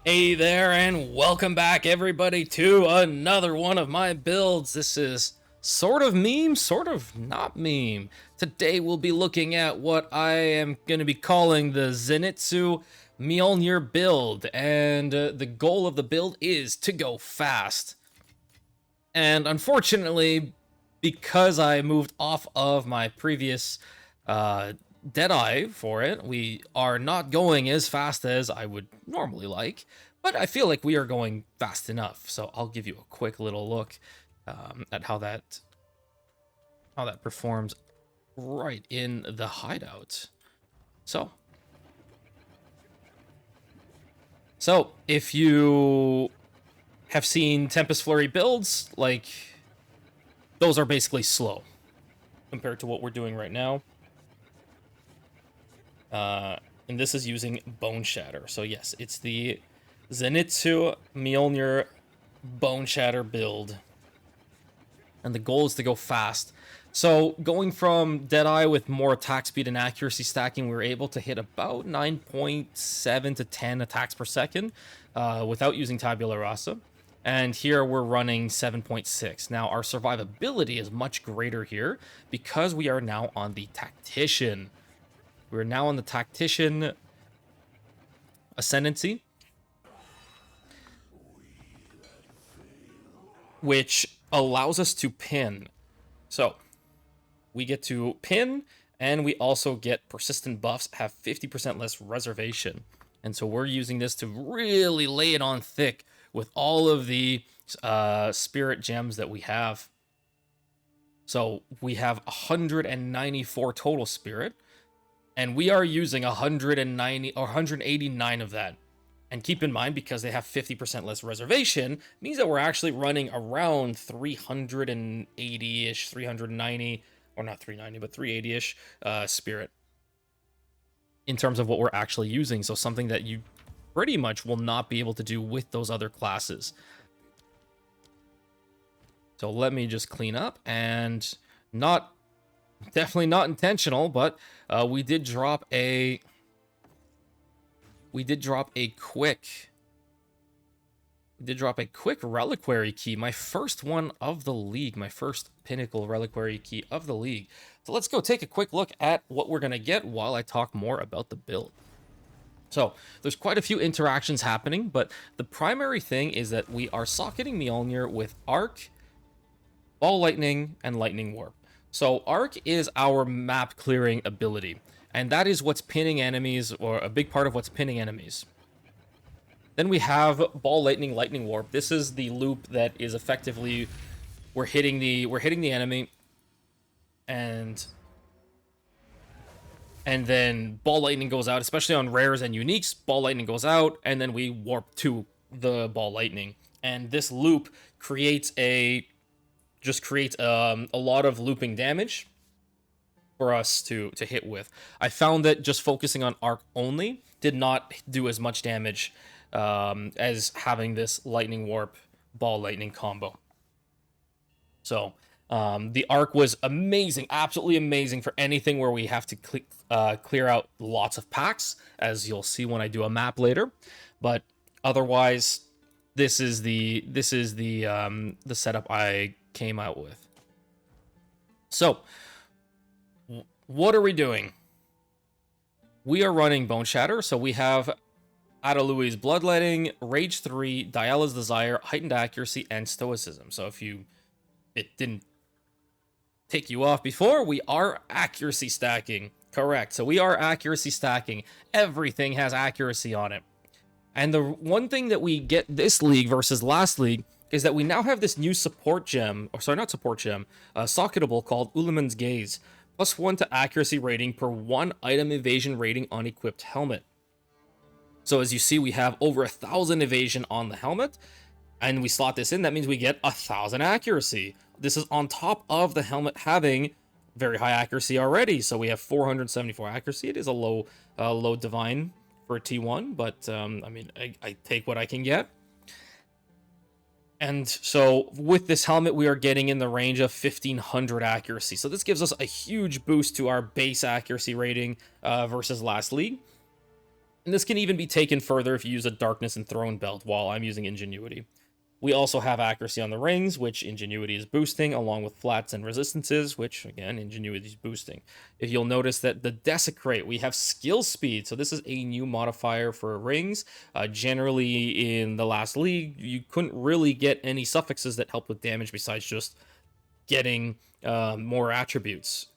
Hey there, and welcome back, everybody, to another one of my builds. This is sort of meme, sort of not meme. Today we'll be looking at what I am going to be calling the Zenitsu Mjolnir build, and the goal of the build is to go fast. And unfortunately, because I moved off of my previous Deadeye for it, we are not going as fast as I would normally like, but I feel like we are going fast enough. So I'll give you a quick little look at how that performs right in the hideout. So if you have seen Tempest Flurry builds, like, those are basically slow compared to what we're doing right now. And this is using Bone Shatter. So yes, it's the Zenitsu Mjolnir Bone Shatter build. And the goal is to go fast. So going from Deadeye with more attack speed and accuracy stacking, we were able to hit about 9.7 to 10 attacks per second without using Tabula Rasa. And here we're running 7.6. Now our survivability is much greater here because we are now on the Tactician. We're now on the Tactician Ascendancy, which allows us to pin. So we get to pin, and we also get persistent buffs, have 50% less reservation. And so we're using this to really lay it on thick with all of the spirit gems that we have. So we have 194 total spirit, and we are using 190 or 189 of that. And keep in mind, because they have 50% less reservation, means that we're actually running around 380-ish, 390, or not 390, but 380-ish spirit in terms of what we're actually using. So something that you pretty much will not be able to do with those other classes. So let me just clean up, and definitely not intentional, but we did drop a quick reliquary key, my first one of the league, my first pinnacle reliquary key of the league. So let's go take a quick look at what we're gonna get while I talk more about the build. So there's quite a few interactions happening, but the primary thing is that we are socketing Mjolnir with Arc, Ball Lightning, and Lightning Warp. So Arc is our map clearing ability, and that is what's pinning enemies, or a big part of what's pinning enemies. Then we have Ball Lightning, Lightning Warp. This is the loop that is effectively we're hitting the enemy, and then Ball Lightning goes out, especially on rares and uniques. Ball Lightning goes out, and then we warp to the Ball Lightning, and this loop creates a lot of looping damage for us to hit with. I found that just focusing on Arc only did not do as much damage as having this Lightning Warp Ball Lightning combo. So the Arc was amazing, absolutely amazing for anything where we have to clear out lots of packs, as you'll see when I do a map later. But otherwise, this is the setup I came out with. So what are we doing? We are running Bone Shatter, so we have Adalui's Bloodletting, Rage 3, Diala's Desire, Heightened Accuracy, and Stoicism. So if it didn't take you off before, we are accuracy stacking. Correct. So we are accuracy stacking. Everything has accuracy on it. And the one thing that we get this league versus last league is that we now have this new support gem, or sorry, not support gem, socketable called Ulaman's Gaze. +1 to accuracy rating per 1 item evasion rating on equipped helmet. So as you see, we have over 1,000 evasion on the helmet, and we slot this in. That means we get 1,000 accuracy. This is on top of the helmet having very high accuracy already. So we have 474 accuracy. It is a low divine for a T1, but I mean, I take what I can get. And so with this helmet, we are getting in the range of 1,500 accuracy. So this gives us a huge boost to our base accuracy rating versus last league. And this can even be taken further if you use a Darkness and Throne belt, while I'm using Ingenuity. We also have accuracy on the rings, which Ingenuity is boosting, along with flats and resistances, which, again, Ingenuity is boosting. If you'll notice that the Desecrate, we have skill speed, so this is a new modifier for rings. Generally, in the last league, you couldn't really get any suffixes that help with damage besides just getting more attributes.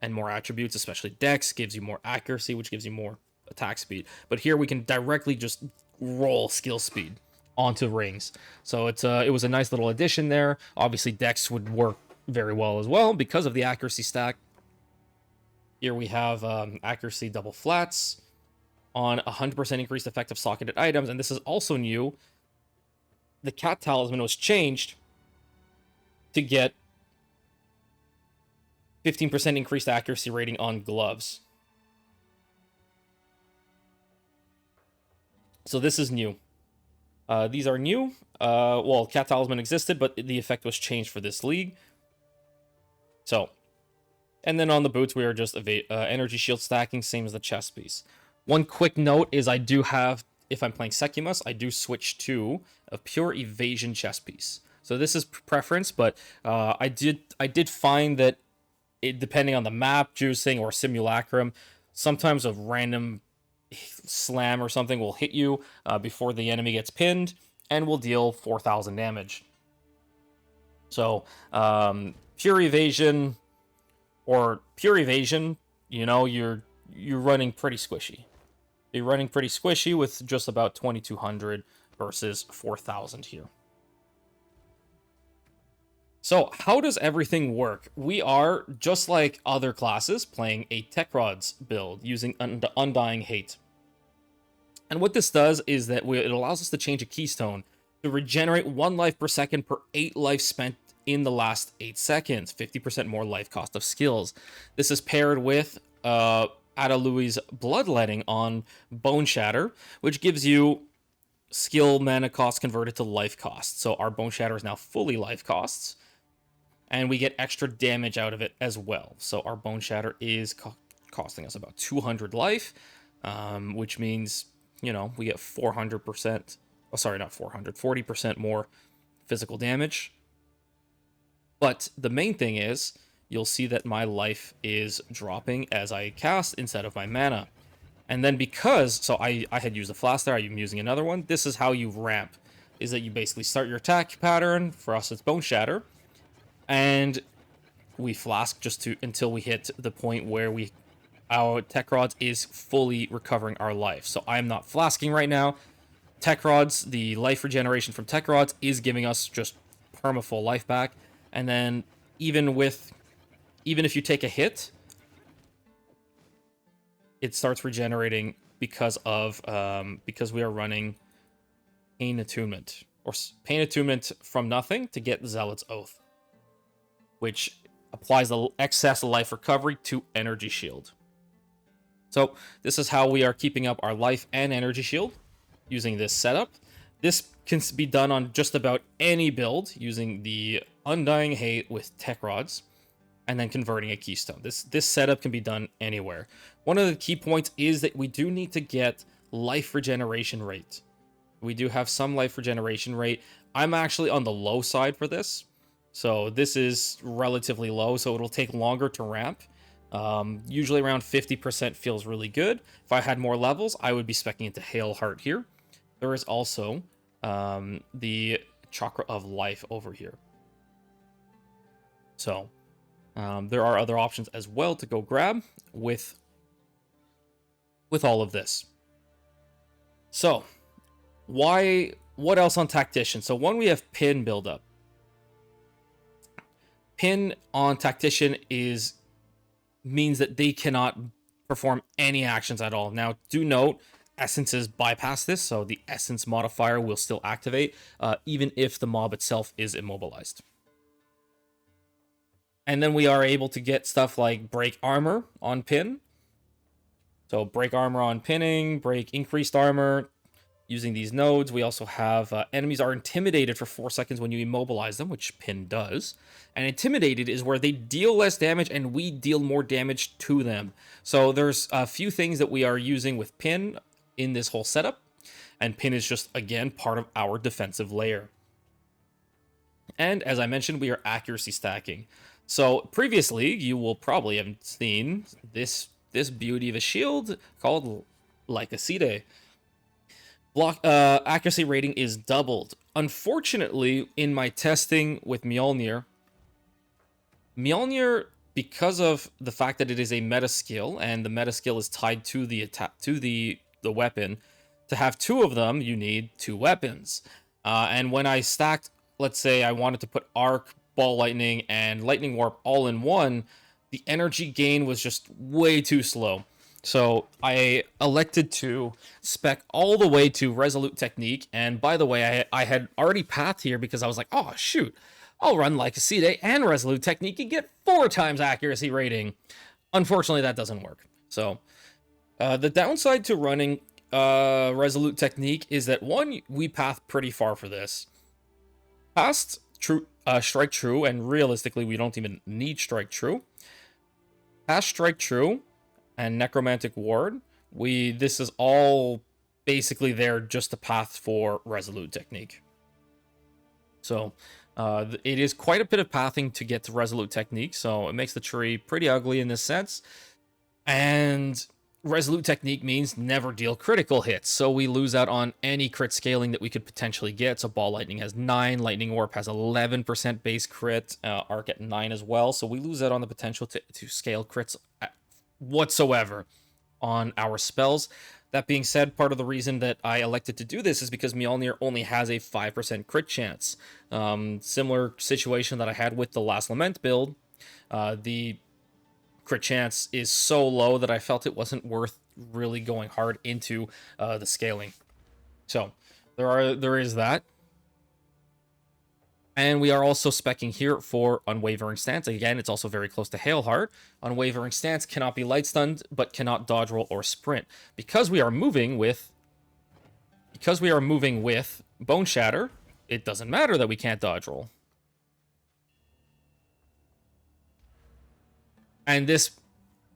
And more attributes, especially Dex, gives you more accuracy, which gives you more attack speed. But here we can directly just roll skill speed onto rings. So it was a nice little addition there. Obviously, Dex would work very well as well because of the accuracy stack. Here we have accuracy double flats on 100% increased effective socketed items, and this is also new. The cat talisman was changed to get 15% increased accuracy rating on gloves. So this is new. These are new. Well, Cat Talisman existed, but the effect was changed for this league. So, and then on the boots, we are just energy shield stacking, same as the chest piece. One quick note is I do have, if I'm playing Secumus, I do switch to a pure evasion chest piece. So this is preference, but I did find that depending on the map, juicing, or simulacrum, sometimes a random slam or something will hit you before the enemy gets pinned and will deal 4,000 damage. So pure evasion, you know, you're running pretty squishy. You're running pretty squishy with just about 2,200 versus 4,000 here. So how does everything work? We are, just like other classes, playing a Tecrods build using Undying Hate. And what this does is that it allows us to change a keystone to regenerate 1 life per second per 8 life spent in the last 8 seconds, 50% more life cost of skills. This is paired with Adalui's Bloodletting on Bone Shatter, which gives you skill mana cost converted to life cost. So our Bone Shatter is now fully life costs, and we get extra damage out of it as well. So our Bone Shatter is costing us about 200 life, which means, you know, we get 400%, oh, sorry, not 400, 40% more physical damage. But the main thing is, you'll see that my life is dropping as I cast instead of my mana. And then so I had used a flask there, I'm using another one. This is how you ramp, is that you basically start your attack pattern. For us, it's Bone Shatter. And we flask until we hit the point where our Tecrods is fully recovering our life. So I'm not flasking right now. Tecrods, the life regeneration from Tecrods is giving us just perma-full life back. And then even if you take a hit, it starts regenerating because we are running Pain Attunement, or Pain Attunement from nothing to get Zealot's Oath, which applies the excess life recovery to Energy Shield. So this is how we are keeping up our life and Energy Shield using this setup. This can be done on just about any build using the Undying Hate with Tecrods and then converting a keystone. This setup can be done anywhere. One of the key points is that we do need to get life regeneration rate. We do have some life regeneration rate. I'm actually on the low side for this. So this is relatively low, so it'll take longer to ramp. Usually around 50% feels really good. If I had more levels, I would be speccing into Hail Heart here. There is also the Chakra of Life over here. So there are other options as well to go grab with all of this. So what else on Tactician? So one, we have pin buildup. Pin on Tactician means that they cannot perform any actions at all. Now, do note, essences bypass this, so the essence modifier will still activate, even if the mob itself is immobilized. And then we are able to get stuff like break armor on pin. So break armor on pinning, break increased armor using these nodes. We also have enemies are intimidated for 4 seconds when you immobilize them, which pin does. And intimidated is where they deal less damage and we deal more damage to them. So there's a few things that we are using with pin in this whole setup, and pin is just, again, part of our defensive layer. And as I mentioned, we are accuracy stacking. So previously, you will probably have seen this beauty of a shield called Lyco. Block accuracy rating is doubled. Unfortunately, in my testing with Mjolnir, because of the fact that it is a meta skill and the meta skill is tied to the attack to the weapon, to have two of them, you need two weapons. And when I stacked, let's say I wanted to put Arc, Ball Lightning, and Lightning Warp all in one, the energy gain was just way too slow. So I elected to spec all the way to Resolute Technique. And by the way, I had already pathed here because I was like, oh, shoot, I'll run Lyco and Resolute Technique and get 4 times accuracy rating. Unfortunately, that doesn't work. So the downside to running Resolute Technique is that, one, we path pretty far for this. Past Strike True, and realistically, we don't even need Strike True. Past Strike True and Necromantic Ward, this is all basically there just to path for Resolute Technique. So it is quite a bit of pathing to get to Resolute Technique, so it makes the tree pretty ugly in this sense. And Resolute Technique means never deal critical hits, so we lose out on any crit scaling that we could potentially get. So Ball Lightning has 9, Lightning Warp has 11% base crit, Arc at 9 as well, so we lose out on the potential to scale crits whatsoever on our spells. That being said, part of the reason that I elected to do this is because Mjolnir only has a 5% crit chance. Similar situation that I had with the Last Lament build. The crit chance is so low that I felt it wasn't worth really going hard into the scaling. So there is that. And we are also specking here for Unwavering Stance. Again, it's also very close to Hailheart. Unwavering Stance cannot be light stunned, but cannot dodge roll or sprint. Because we are moving with Bone Shatter, it doesn't matter that we can't dodge roll. And this,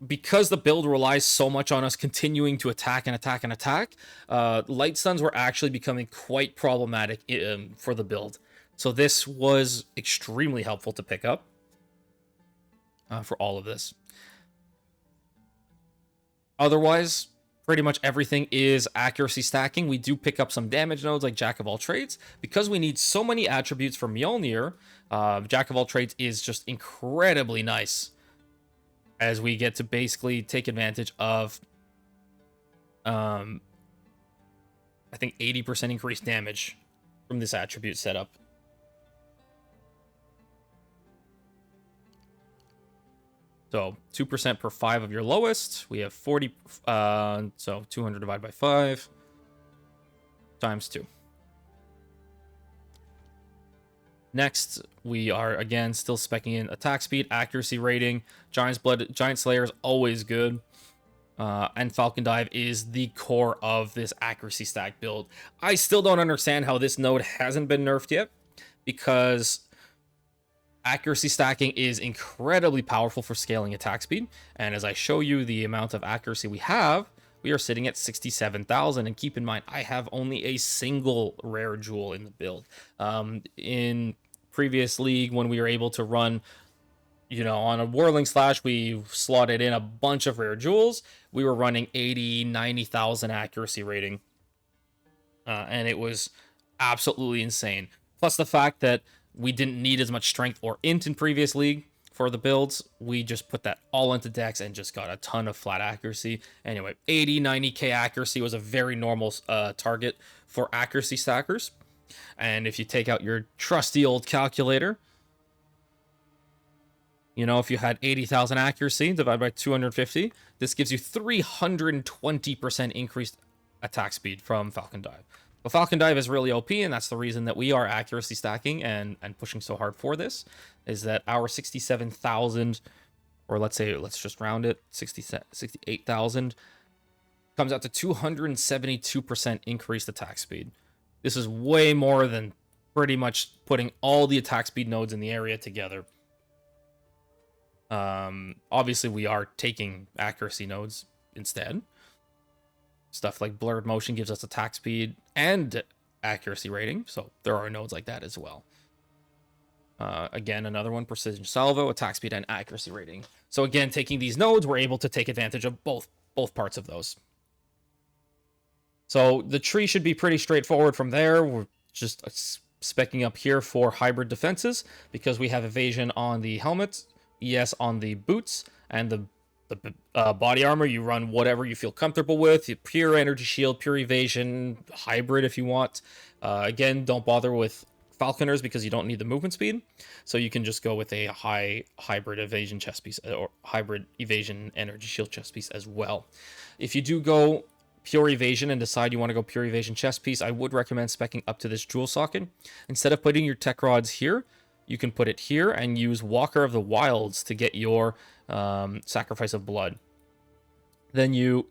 because the build relies so much on us continuing to attack and attack and attack, light stuns were actually becoming quite problematic for the build. So this was extremely helpful to pick up for all of this. Otherwise, pretty much everything is accuracy stacking. We do pick up some damage nodes like Jack of all trades. Because we need so many attributes for Mjolnir, Jack of all trades is just incredibly nice, as we get to basically take advantage of, I think, 80% increased damage from this attribute setup. So 2% per 5 of your lowest. We have 40, so 200 divided by 5 times 2. Next, we are, again, still specking in attack speed, accuracy rating. Giant Slayer is always good. And Falcon Dive is the core of this accuracy stack build. I still don't understand how this node hasn't been nerfed yet, because accuracy stacking is incredibly powerful for scaling attack speed. And as I show you the amount of accuracy we have, we are sitting at 67,000. And keep in mind, I have only a single rare jewel in the build. In previous league, when we were able to run, on a Whirling Slash, we slotted in a bunch of rare jewels. We were running 80, 90,000 accuracy rating. And it was absolutely insane. Plus the fact that we didn't need as much strength or int in previous league for the builds. We just put that all into dex and just got a ton of flat accuracy. Anyway, 80, 90k accuracy was a very normal target for accuracy stackers. And if you take out your trusty old calculator, if you had 80,000 accuracy divided by 250, this gives you 320% increased attack speed from Falcon Dive. But Falcon Dive is really OP, and that's the reason that we are accuracy stacking and pushing so hard for this, is that our 67,000, or let's just round it, 68,000, comes out to 272% increased attack speed. This is way more than pretty much putting all the attack speed nodes in the area together. Obviously, we are taking accuracy nodes instead. Stuff like blurred motion gives us attack speed and accuracy rating, so there are nodes like that as well. Again, another one, precision salvo, attack speed, and accuracy rating. So again, taking these nodes, we're able to take advantage of both parts of those. So the tree should be pretty straightforward from there. We're just specking up here for hybrid defenses because we have evasion on the helmet, ES on the boots, and the body armor. You run whatever you feel comfortable with. Pure energy shield, pure evasion, hybrid if you want. Again, don't bother with falconers because you don't need the movement speed, so you can just go with a hybrid evasion chest piece or hybrid evasion energy shield chest piece as well. If you do go pure evasion and decide you want to go pure evasion chest piece, I would recommend specking up to this jewel socket. Instead of putting your Tecrods here, you can put it here and use Walker of the Wilds to get your sacrifice of blood. Then your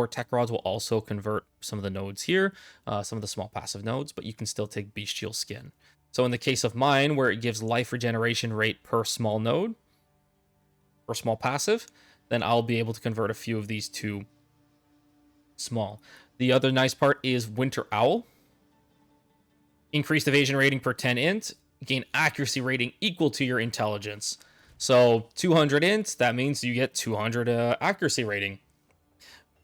Tecrods will also convert some of the nodes here, some of the small passive nodes, but you can still take bestial skin. So in the case of mine, where it gives life regeneration rate per small node, or small passive, then I'll be able to convert a few of these to small. The other nice part is Winter Owl. Increased evasion rating per 10 int, gain accuracy rating equal to your intelligence. So 200 int, that means you get 200 accuracy rating.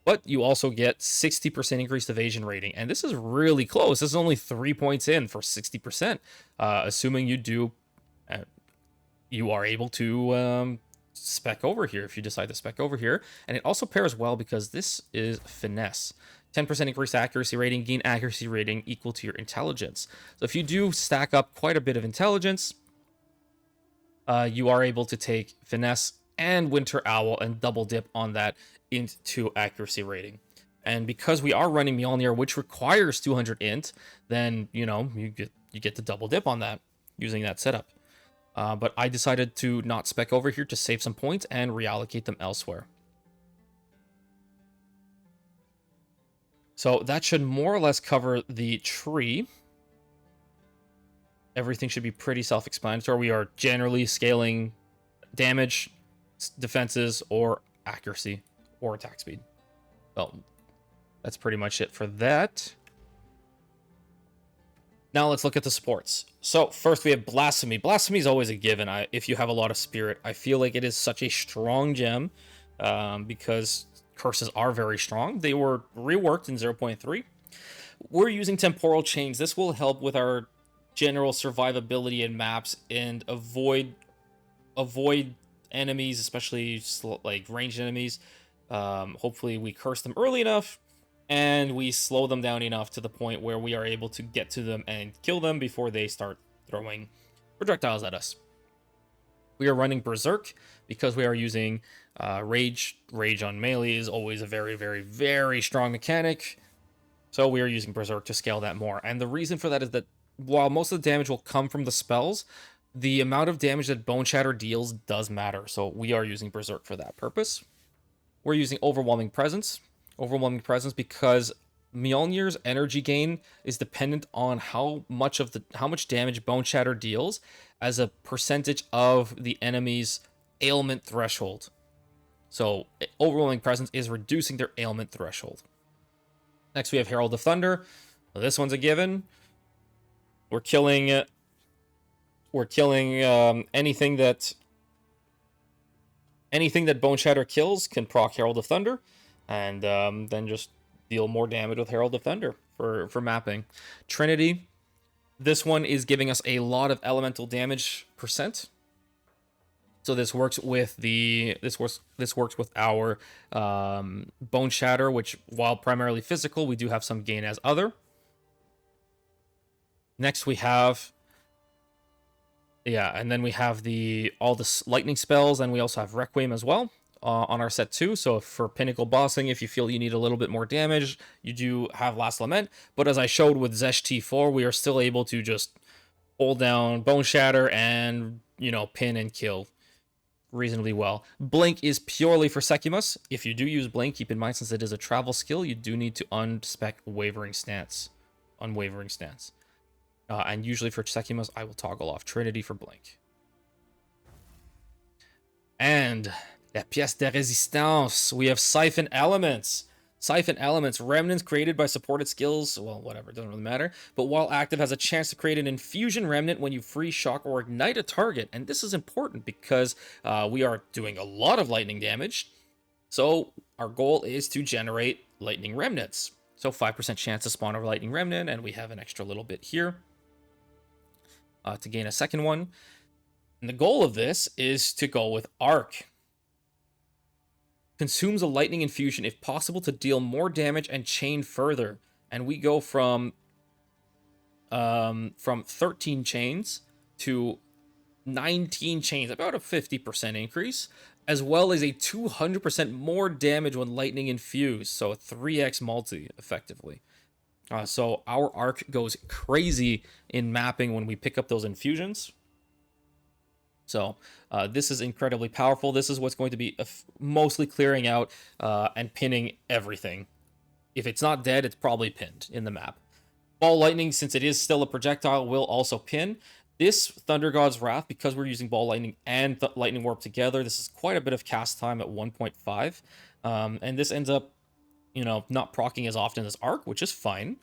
But you also get 60% increased evasion rating. And this is really close. This is only 3 points in for 60%. Assuming you are able to spec over here if you decide to spec over here. And it also pairs well because this is finesse. 10% increased accuracy rating, gain accuracy rating equal to your intelligence. So if you do stack up quite a bit of intelligence, you are able to take finesse and Winter Owl and double dip on that into accuracy rating. And because we are running Mjolnir, which requires 200 int, then you get to double dip on that using that setup. But I decided to not spec over here to save some points and reallocate them elsewhere. So that should more or less cover the tree. Everything should be pretty self-explanatory. We are generally scaling damage, defenses, or accuracy, or attack speed. Well, that's pretty much it for that. Now let's look at the supports. So first we have Blasphemy. Blasphemy is always a given if you have a lot of spirit. I feel like it is such a strong gem because curses are very strong. They were reworked in 0.3. We're using temporal chains. This will help with our general survivability in maps and avoid enemies, especially like ranged enemies. Hopefully we curse them early enough and we slow them down enough to the point where we are able to get to them and kill them before they start throwing projectiles at us. We are running Berserk because we are using Rage. Rage on melee is always a very, very, very strong mechanic. So we are using Berserk to scale that more. And the reason for that is that while most of the damage will come from the spells, the amount of damage that Bone Shatter deals does matter. So we are using Berserk for that purpose. We're using Overwhelming Presence. Overwhelming Presence because Mjolnir's energy gain is dependent on how much damage Bone Shatter deals as a percentage of the enemy's ailment threshold. So Overwhelming Presence is reducing their ailment threshold. Next we have Herald of Thunder. Well, this one's a given. We're killing anything that Bone Shatter kills can proc Herald of Thunder, and then just deal more damage with Herald of Thunder for mapping. Trinity, this one is giving us a lot of elemental damage percent. So this works with our Bone Shatter, which while primarily physical, we do have some gain as other. Next we have and then we have all the lightning spells, and we also have Requiem as well on our set 2. So for Pinnacle bossing, if you feel you need a little bit more damage, you do have Last Lament. But as I showed with Xesht T4, we are still able to just hold down Bone Shatter and, pin and kill reasonably well. Blink is purely for Secumus. If you do use Blink, keep in mind, since it is a travel skill, you do need to unspec Unwavering Stance. And usually for Secumus, I will toggle off Trinity for Blink. And La Pièce de Résistance. We have Siphon Elements. Siphon elements, remnants created by supported skills, well, whatever, doesn't really matter. But while active, has a chance to create an infusion remnant when you freeze, shock, or ignite a target. And this is important because we are doing a lot of lightning damage. So our goal is to generate lightning remnants. So 5% chance to spawn a lightning remnant, and we have an extra little bit here to gain a second one. And the goal of this is to go with Arc. Consumes a lightning infusion if possible to deal more damage and chain further. And we go from 13 chains to 19 chains, about a 50% increase, as well as a 200% more damage when lightning infused, so a 3x multi, effectively. So our arc goes crazy in mapping when we pick up those infusions. So this is incredibly powerful. This is what's going to be mostly clearing out and pinning everything. If it's not dead, it's probably pinned in the map. Ball Lightning, since it is still a projectile, will also pin. This Thunder God's Wrath, because we're using Ball Lightning and Lightning Warp together, this is quite a bit of cast time at 1.5. And this ends up, not proccing as often as Arc, which is fine.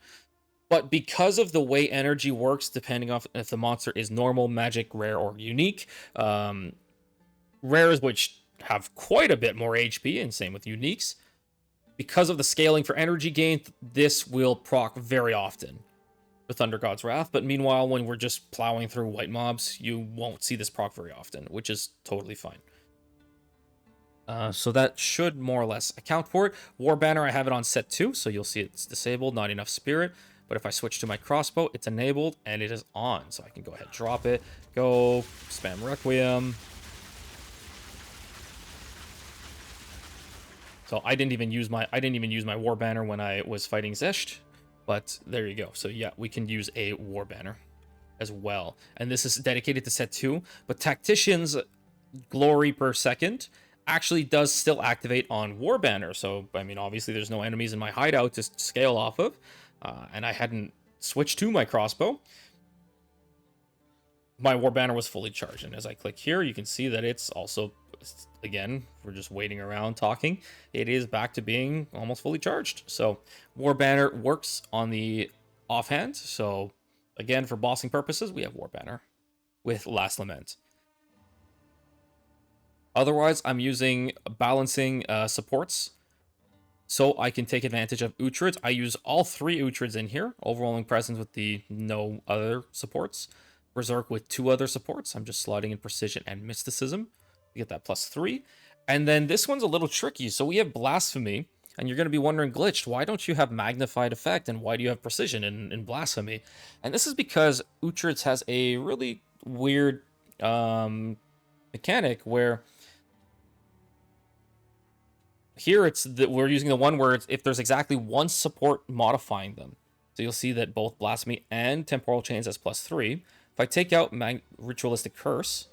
But because of the way energy works, depending on if the monster is normal, magic, rare, or unique, rares, which have quite a bit more HP, and same with uniques, because of the scaling for energy gain, this will proc very often with Thunder God's Wrath. But meanwhile, when we're just plowing through white mobs, you won't see this proc very often, which is totally fine. So that should more or less account for it. War Banner, I have it on set 2, so you'll see it's disabled, not enough spirit. But if I switch to my crossbow, it's enabled and it is on. So I can go ahead, drop it, go spam Requiem. So I didn't even use my War Banner when I was fighting Xesht, but there you go. So yeah, we can use a War Banner as well. And this is dedicated to set 2, but Tactician's glory per second actually does still activate on War Banner. So, I mean, obviously there's no enemies in my hideout to scale off of. And I hadn't switched to my crossbow. My War Banner was fully charged, and as I click here, you can see that it's also, again, we're just waiting around talking, it is back to being almost fully charged. So War Banner works on the offhand. So again, for bossing purposes, we have War Banner with Last Lament. Otherwise, I'm using balancing supports, so I can take advantage of Uhtred. I use all 3 Uhtred in here. Overwhelming Presence with the no other supports. Berserk with 2 other supports. I'm just slotting in Precision and Mysticism to get that +3. And then this one's a little tricky. So we have Blasphemy, and you're going to be wondering, Glitched, why don't you have Magnified Effect, and why do you have Precision in Blasphemy? And this is because Uhtred has a really weird mechanic where here we're using the one where if there's exactly one support modifying them. So you'll see that both Blasphemy and Temporal Chains has +3. If I take out Ritualistic Curse,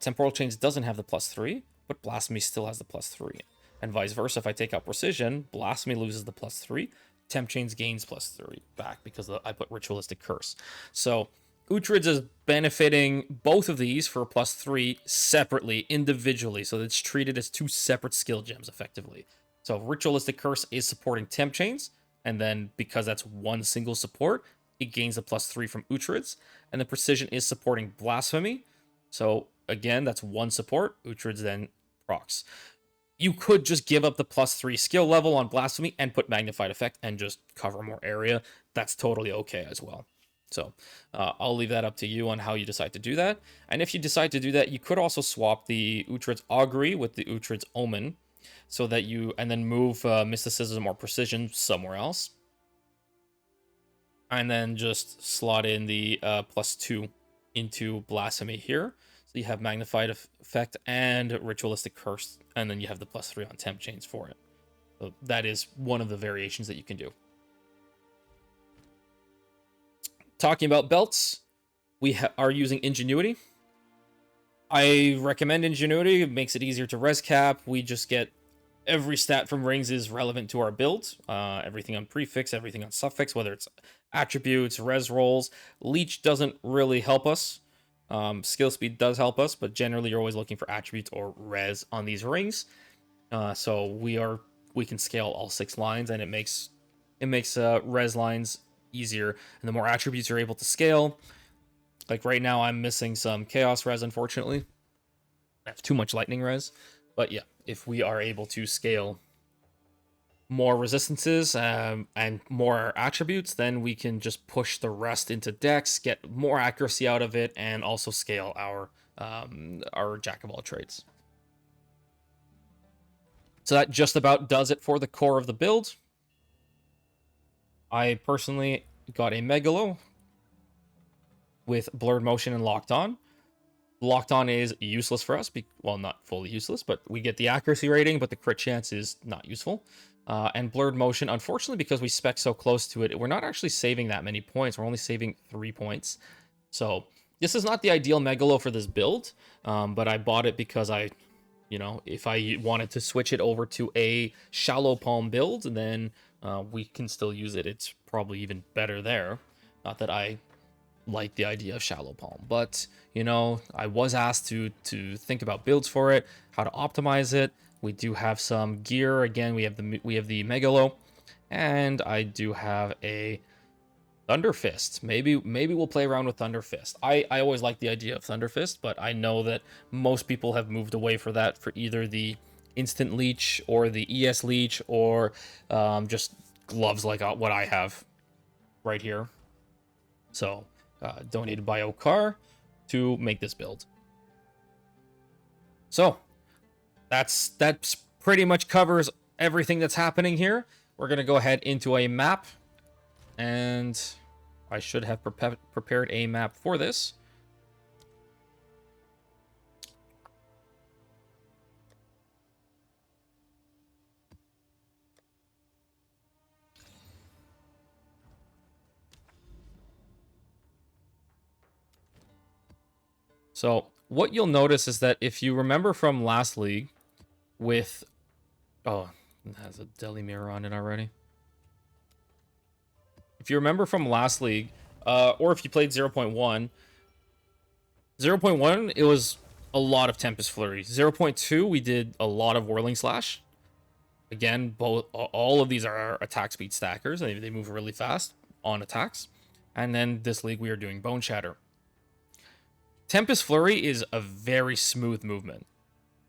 Temporal Chains doesn't have the +3, but Blasphemy still has the +3. And vice versa, if I take out Precision, Blasphemy loses the +3, Temp Chains gains +3 back because I put Ritualistic Curse. So Uhtred is benefiting both of these for +3 separately, individually, so it's treated as 2 separate skill gems, effectively. So Ritualistic Curse is supporting Temp Chains, and then because that's one single support, it gains a +3 from Uhtred's, and the Precision is supporting Blasphemy, so again, that's one support, Uhtred's then procs. You could just give up the +3 skill level on Blasphemy and put Magnified Effect and just cover more area. That's totally okay as well. So I'll leave that up to you on how you decide to do that. And if you decide to do that, you could also swap the Uhtred's Augury with the Uhtred's Omen, so that and then move Mysticism or Precision somewhere else. And then just slot in the +2 into Blasphemy here. So you have Magnified Effect and Ritualistic Curse, and then you have the +3 on Temp Chains for it. So that is one of the variations that you can do. Talking about belts, we are using Ingenuity. I recommend Ingenuity. It makes it easier to res cap. We just get every stat from rings is relevant to our build. Everything on prefix, everything on suffix, whether it's attributes, res rolls. Leech doesn't really help us. Skill speed does help us, but generally you're always looking for attributes or res on these rings. So we are we can scale all 6 lines, and it makes res lines easier. And the more attributes you're able to scale, like right now I'm missing some chaos res, unfortunately. I have too much lightning res. But yeah, if we are able to scale more resistances and more attributes, then we can just push the rest into dex, get more accuracy out of it, and also scale our jack of all trades. So that just about does it for the core of the build. I personally got a Megalo with Blurred Motion and Locked On. Locked On is useless for us. Well, not fully useless, but we get the accuracy rating, but the crit chance is not useful. And Blurred Motion, unfortunately, because we spec so close to it, we're not actually saving that many points. We're only saving 3 points. So this is not the ideal Megalo for this build, but I bought it because if I wanted to switch it over to a Shallow Palm build, then we can still use it. It's probably even better there. Not that I like the idea of Shallow Palm, but I was asked to think about builds for it, how to optimize it. We do have some gear. Again, we have the Megalo, and I do have a Thunder Fist. Maybe we'll play around with Thunder Fist. I always like the idea of Thunder Fist, but I know that most people have moved away for that for either the Instant Leech or the ES Leech, or just gloves like what I have right here. So donated by Okar to make this build. So that's pretty much covers everything that's happening here. We're gonna go ahead into a map, and I should have prepared a map for this. So what you'll notice is that if you remember from last league with... Oh, it has a deli mirror on it already. If you remember from last league, or if you played 0.1, 0.1, it was a lot of Tempest Flurry. 0.2, we did a lot of Whirling Slash. Again, all of these are attack speed stackers. They move really fast on attacks. And then this league, we are doing Bone Shatter. Tempest Flurry is a very smooth movement.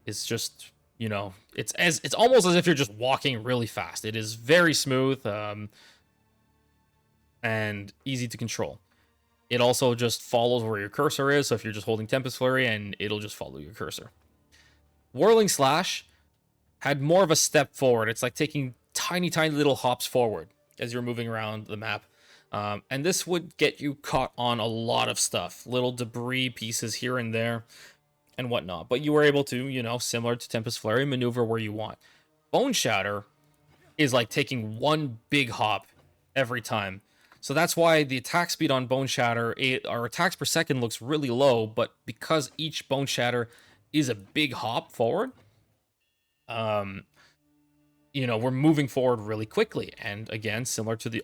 It's just, it's almost as if you're just walking really fast. It is very smooth and easy to control. It also just follows where your cursor is, so if you're just holding Tempest Flurry, and it'll just follow your cursor. Whirling Slash had more of a step forward. It's like taking tiny little hops forward as you're moving around the map. And this would get you caught on a lot of stuff, little debris pieces here and there and whatnot. But you were able to, similar to Tempest Flurry, maneuver where you want. Bone Shatter is like taking one big hop every time. So that's why the attack speed on Bone Shatter, our attacks per second looks really low, but because each Bone Shatter is a big hop forward, we're moving forward really quickly. And again, similar to the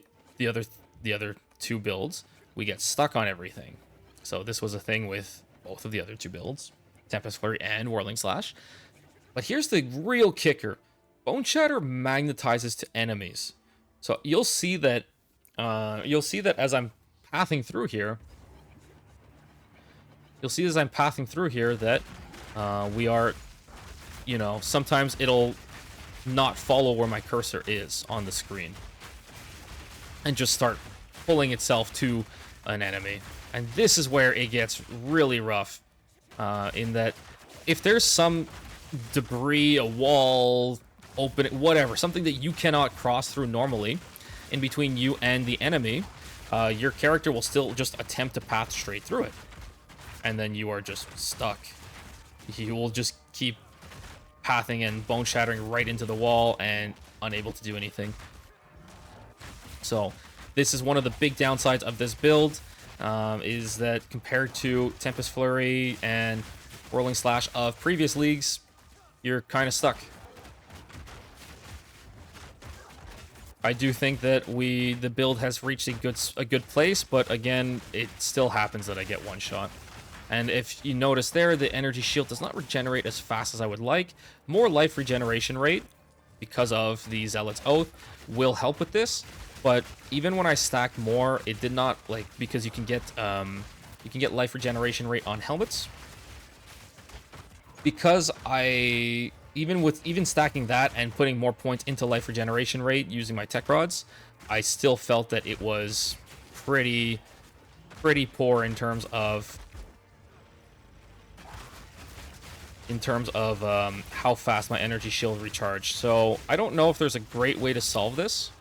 other two builds, we get stuck on everything. So this was a thing with both of the other two builds, Tempest Flurry and Whirling Slash. But here's the real kicker. Bone Shatter magnetizes to enemies. So you'll see that as I'm pathing through here, that we are, sometimes it'll not follow where my cursor is on the screen and just start pulling itself to an enemy. And this is where it gets really rough, in that if there's some debris, a wall, whatever, something that you cannot cross through normally in between you and the enemy, your character will still just attempt to path straight through it. And then you are just stuck. You will just keep pathing and bone shattering right into the wall and unable to do anything. So this is one of the big downsides of this build, is that compared to Tempest Flurry and Whirling Slash of previous leagues, you're kind of stuck. I do think that the build has reached a good place, but again, it still happens that I get one shot. And if you notice there, the energy shield does not regenerate as fast as I would like. More life regeneration rate because of the Zealot's Oath will help with this. But even when I stacked more, it did not, like, because you can get life regeneration rate on helmets. Because even stacking that and putting more points into life regeneration rate using my Tecrods, I still felt that it was pretty poor in terms of how fast my energy shield recharged. So I don't know if there's a great way to solve this.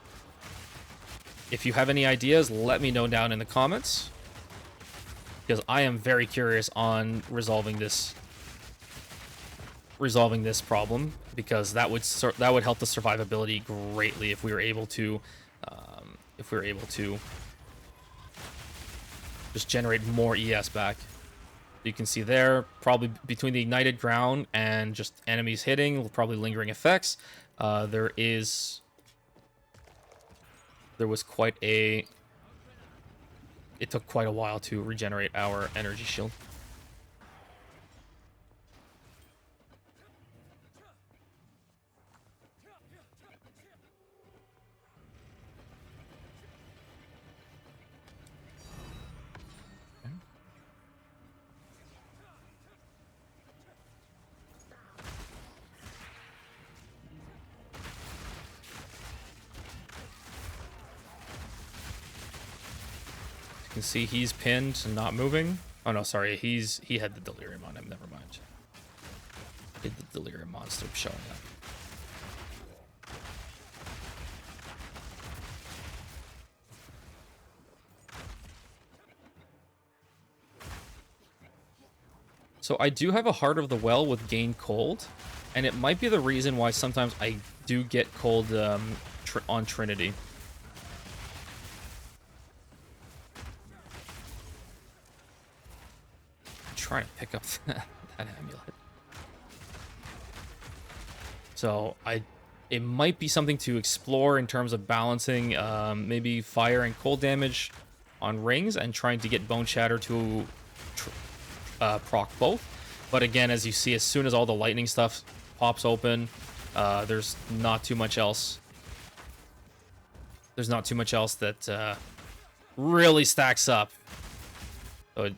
If you have any ideas, let me know down in the comments, because I am very curious on resolving this problem, because that would help the survivability greatly if we were able to just generate more ES back. You can see there, probably between the ignited ground and just enemies hitting, probably lingering effects. There was quite a... It took quite a while to regenerate our energy shield. You can see he's pinned and not moving. Oh no, sorry, he had the delirium on him. Never mind. He had the delirium monster showing up. So I do have a Heart of the Well with Gain Cold, and it might be the reason why sometimes I do get cold on Trinity. Trying to pick up that amulet. So it might be something to explore in terms of balancing maybe fire and cold damage on rings and trying to get Bone Shatter to proc both. But again, as you see, as soon as all the lightning stuff pops open, there's not too much else. There's not too much else that really stacks up. So you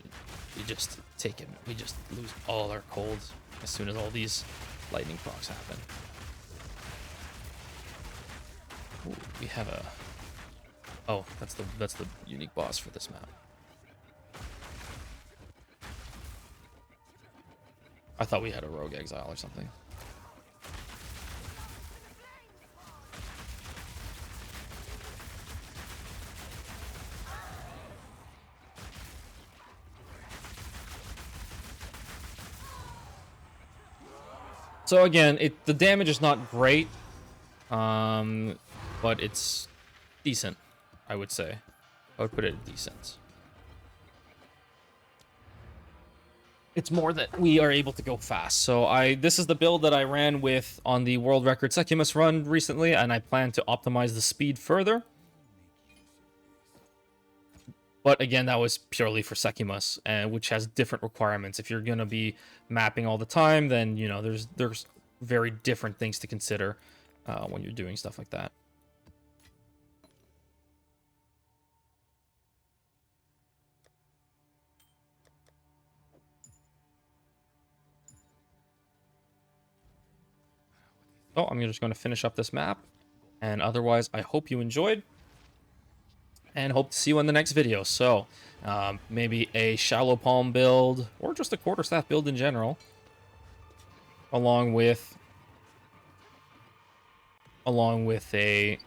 just take it. We just lose all our colds as soon as all these lightning procs happen. Ooh, we have a... Oh, that's the unique boss for this map. I thought we had a rogue exile or something. So again, the damage is not great, but it's decent, I would say. I would put it decent. It's more that we are able to go fast. So this is the build that I ran with on the world record Xesht Run recently, and I plan to optimize the speed further. But again, that was purely for Sekimus, which has different requirements. If you're gonna be mapping all the time, then you know there's very different things to consider when you're doing stuff like that. So I'm just going to finish up this map, and otherwise, I hope you enjoyed, and hope to see you in the next video. So maybe a shallow palm build, or just a quarterstaff build in general, along with a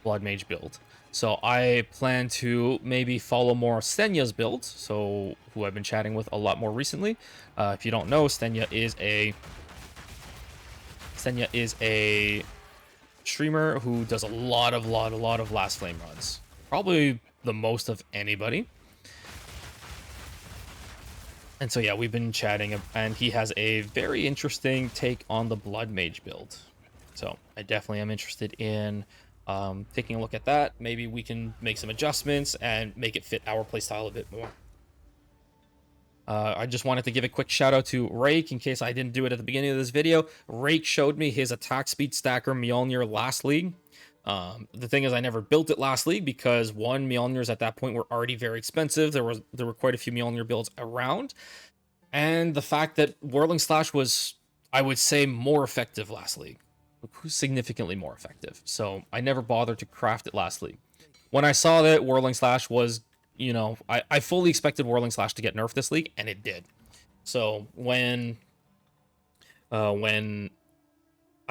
blood mage build. So I plan to maybe follow more Stenya's build, so who I've been chatting with a lot more recently. If you don't know, Stenya is a streamer who does a lot of last flame runs, probably the most of anybody. And so yeah, we've been chatting, and he has a very interesting take on the blood mage build. So I definitely am interested in taking a look at that. Maybe we can make some adjustments and make it fit our playstyle a bit more. I just wanted to give a quick shout out to Rake in case I didn't do it at the beginning of this video. Rake showed me his attack speed stacker Mjolnir last league. The thing is, I never built it last league because one, Mjolnirs at that point were already very expensive. There were quite a few Mjolnir builds around, and the fact that Whirling Slash was, I would say, more effective last league, significantly more effective. So I never bothered to craft it last league. When I saw that Whirling Slash was, you know, I fully expected Whirling Slash to get nerfed this league, and it did. So when I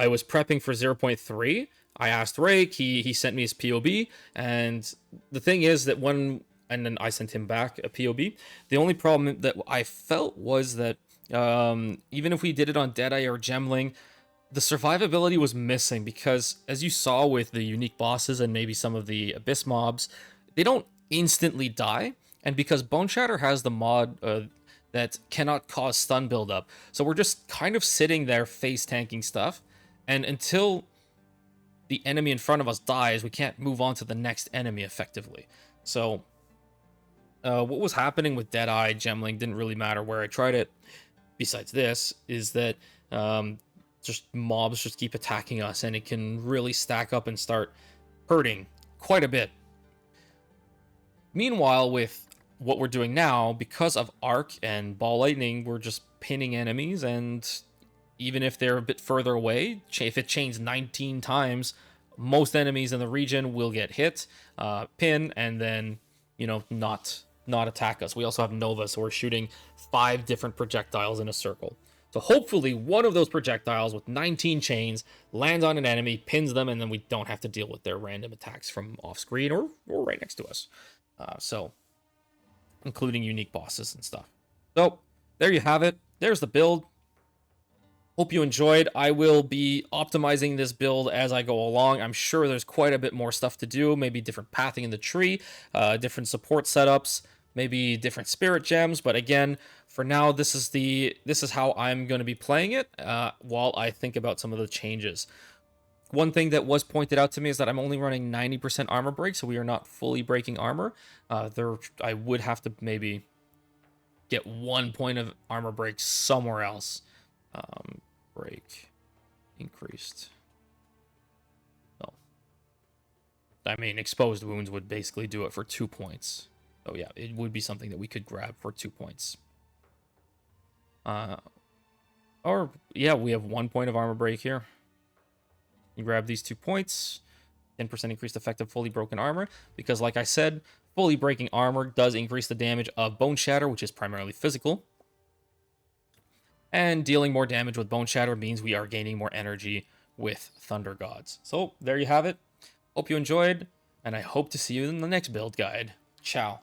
was prepping for 0.3, I asked Rake, he sent me his POB, and the thing is that and then I sent him back a POB. The only problem that I felt was that even if we did it on Deadeye or Gemling, the survivability was missing because, as you saw with the unique bosses and maybe some of the Abyss mobs, they don't instantly die, and because Bone Shatter has the mod that cannot cause stun buildup, so we're just kind of sitting there face tanking stuff, and until the enemy in front of us dies, we can't move on to the next enemy effectively. So what was happening with Deadeye, Gemling didn't really matter where I tried it. Besides this, is that just mobs just keep attacking us, and it can really stack up and start hurting quite a bit. Meanwhile, with what we're doing now, because of Arc and Ball Lightning, we're just pinning enemies, and even if they're a bit further away, if it chains 19 times, most enemies in the region will get hit, pin, and then, you know, not attack us. We also have Nova, so we're shooting 5 different projectiles in a circle. So hopefully one of those projectiles with 19 chains lands on an enemy, pins them, and then we don't have to deal with their random attacks from off screen or right next to us. So, including unique bosses and stuff. So, there you have it. There's the build. Hope you enjoyed. I will be optimizing this build as I go along. I'm sure there's quite a bit more stuff to do. Maybe different pathing in the tree, different support setups, maybe different spirit gems. But again, for now, this is how I'm going to be playing it while I think about some of the changes. One thing that was pointed out to me is that I'm only running 90% armor break, so we are not fully breaking armor. I would have to maybe get 1 point of armor break somewhere else. Break increased. So, I mean, exposed wounds would basically do it for 2 points. So yeah, it would be something that we could grab for 2 points. Or yeah, we have 1 point of armor break here. You grab these 2 points, 10% increased effective fully broken armor, because like I said, fully breaking armor does increase the damage of Bone Shatter, which is primarily physical. And dealing more damage with Bone Shatter means we are gaining more energy with Thunder Gods. So there you have it. Hope you enjoyed, and I hope to see you in the next build guide. Ciao.